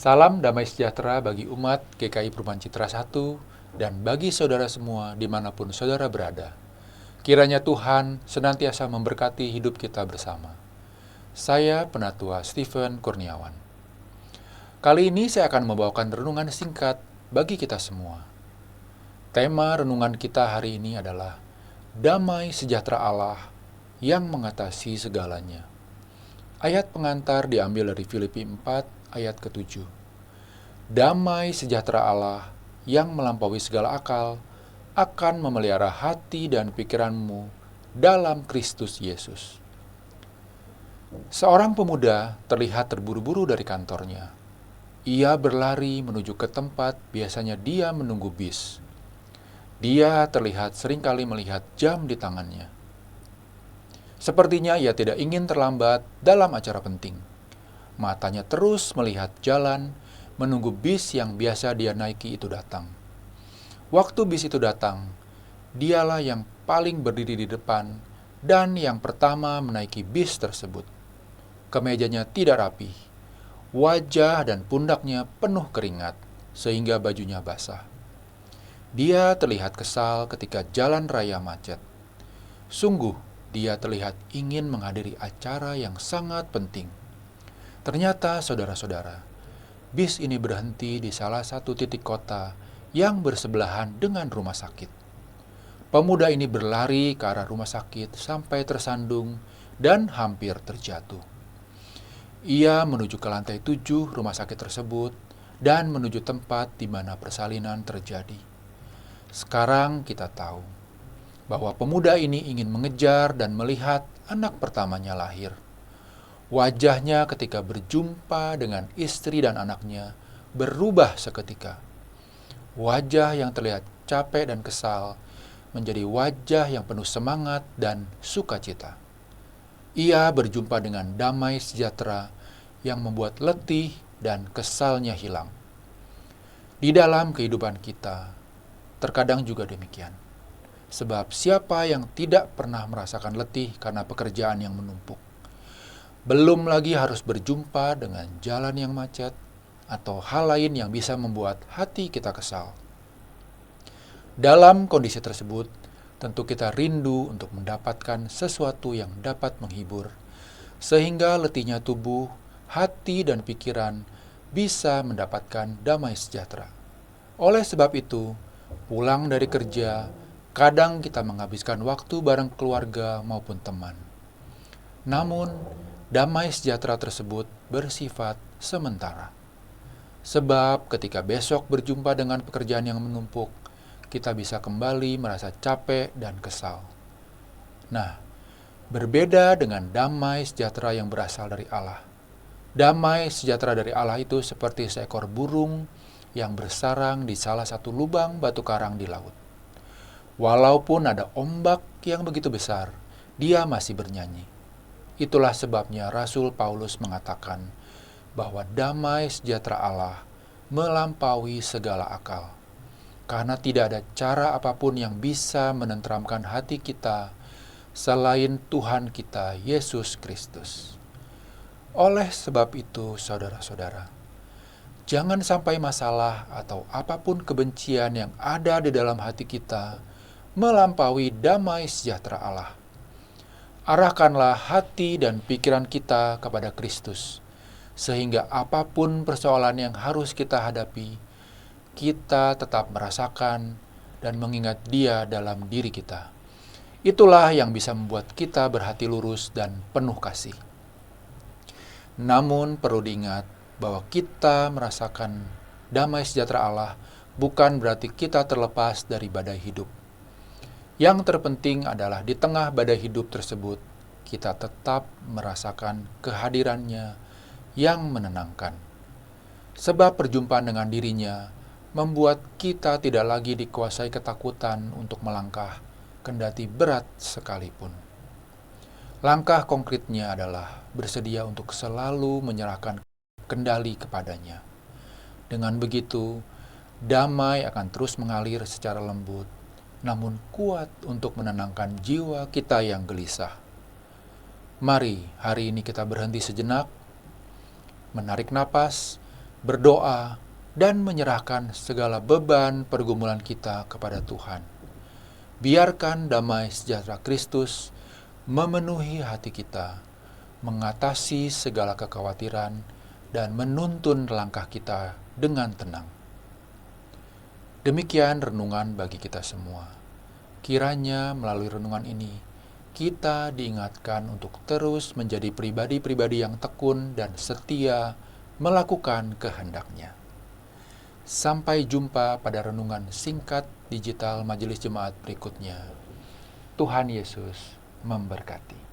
Salam damai sejahtera bagi umat GKI Perubahan Citra 1 dan bagi saudara semua dimanapun saudara berada. Kiranya Tuhan senantiasa memberkati hidup kita bersama. Saya Penatua Stephen Kurniawan. Kali ini saya akan membawakan renungan singkat bagi kita semua. Tema renungan kita hari ini adalah Damai Sejahtera Allah yang mengatasi segalanya. Ayat pengantar diambil dari Filipi 4 ayat ke-7. Damai sejahtera Allah yang melampaui segala akal akan memelihara hati dan pikiranmu dalam Kristus Yesus. Seorang pemuda terlihat terburu-buru dari kantornya. Ia berlari menuju ke tempat biasanya dia menunggu bis. Dia terlihat seringkali melihat jam di tangannya. Sepertinya ia tidak ingin terlambat dalam acara penting. Matanya terus melihat jalan, menunggu bis yang biasa dia naiki itu datang. Waktu bis itu datang, dialah yang paling berdiri di depan dan yang pertama menaiki bis tersebut. Kemejanya tidak rapi, wajah dan pundaknya penuh keringat, sehingga bajunya basah. Dia terlihat kesal ketika jalan raya macet. Sungguh, dia terlihat ingin menghadiri acara yang sangat penting. Ternyata, saudara-saudara, bis ini berhenti di salah satu titik kota yang bersebelahan dengan rumah sakit. Pemuda ini berlari ke arah rumah sakit sampai tersandung dan hampir terjatuh. Ia menuju ke lantai 7 rumah sakit tersebut dan menuju tempat di mana persalinan terjadi. Sekarang kita tahu bahwa pemuda ini ingin mengejar dan melihat anak pertamanya lahir. Wajahnya ketika berjumpa dengan istri dan anaknya berubah seketika. Wajah yang terlihat capek dan kesal menjadi wajah yang penuh semangat dan sukacita. Ia berjumpa dengan damai sejahtera yang membuat letih dan kesalnya hilang. Di dalam kehidupan kita, terkadang juga demikian. Sebab siapa yang tidak pernah merasakan letih karena pekerjaan yang menumpuk? Belum lagi harus berjumpa dengan jalan yang macet atau hal lain yang bisa membuat hati kita kesal. Dalam kondisi tersebut, tentu kita rindu untuk mendapatkan sesuatu yang dapat menghibur, sehingga letihnya tubuh, hati, dan pikiran bisa mendapatkan damai sejahtera. Oleh sebab itu, pulang dari kerja, kadang kita menghabiskan waktu bareng keluarga maupun teman. Namun, damai sejahtera tersebut bersifat sementara. Sebab ketika besok berjumpa dengan pekerjaan yang menumpuk, kita bisa kembali merasa capek dan kesal. Nah, berbeda dengan damai sejahtera yang berasal dari Allah. Damai sejahtera dari Allah itu seperti seekor burung yang bersarang di salah satu lubang batu karang di laut. Walaupun ada ombak yang begitu besar, dia masih bernyanyi. Itulah sebabnya Rasul Paulus mengatakan bahwa damai sejahtera Allah melampaui segala akal. Karena tidak ada cara apapun yang bisa menenteramkan hati kita selain Tuhan kita, Yesus Kristus. Oleh sebab itu, saudara-saudara, jangan sampai masalah atau apapun kebencian yang ada di dalam hati kita melampaui damai sejahtera Allah. Arahkanlah hati dan pikiran kita kepada Kristus, sehingga apapun persoalan yang harus kita hadapi, kita tetap merasakan dan mengingat Dia dalam diri kita. Itulah yang bisa membuat kita berhati lurus dan penuh kasih. Namun perlu diingat bahwa kita merasakan damai sejahtera Allah bukan berarti kita terlepas dari badai hidup. Yang terpenting adalah di tengah badai hidup tersebut, kita tetap merasakan kehadirannya yang menenangkan. Sebab perjumpaan dengan dirinya membuat kita tidak lagi dikuasai ketakutan untuk melangkah, kendati berat sekalipun. Langkah konkretnya adalah bersedia untuk selalu menyerahkan kendali kepadanya. Dengan begitu, damai akan terus mengalir secara lembut, namun kuat untuk menenangkan jiwa kita yang gelisah. Mari hari ini kita berhenti sejenak, menarik napas, berdoa, dan menyerahkan segala beban pergumulan kita kepada Tuhan. Biarkan damai sejahtera Kristus memenuhi hati kita, mengatasi segala kekhawatiran, dan menuntun langkah kita dengan tenang. Demikian renungan bagi kita semua. Kiranya melalui renungan ini, kita diingatkan untuk terus menjadi pribadi-pribadi yang tekun dan setia melakukan kehendak-Nya. Sampai jumpa pada renungan singkat digital Majelis Jemaat berikutnya. Tuhan Yesus memberkati.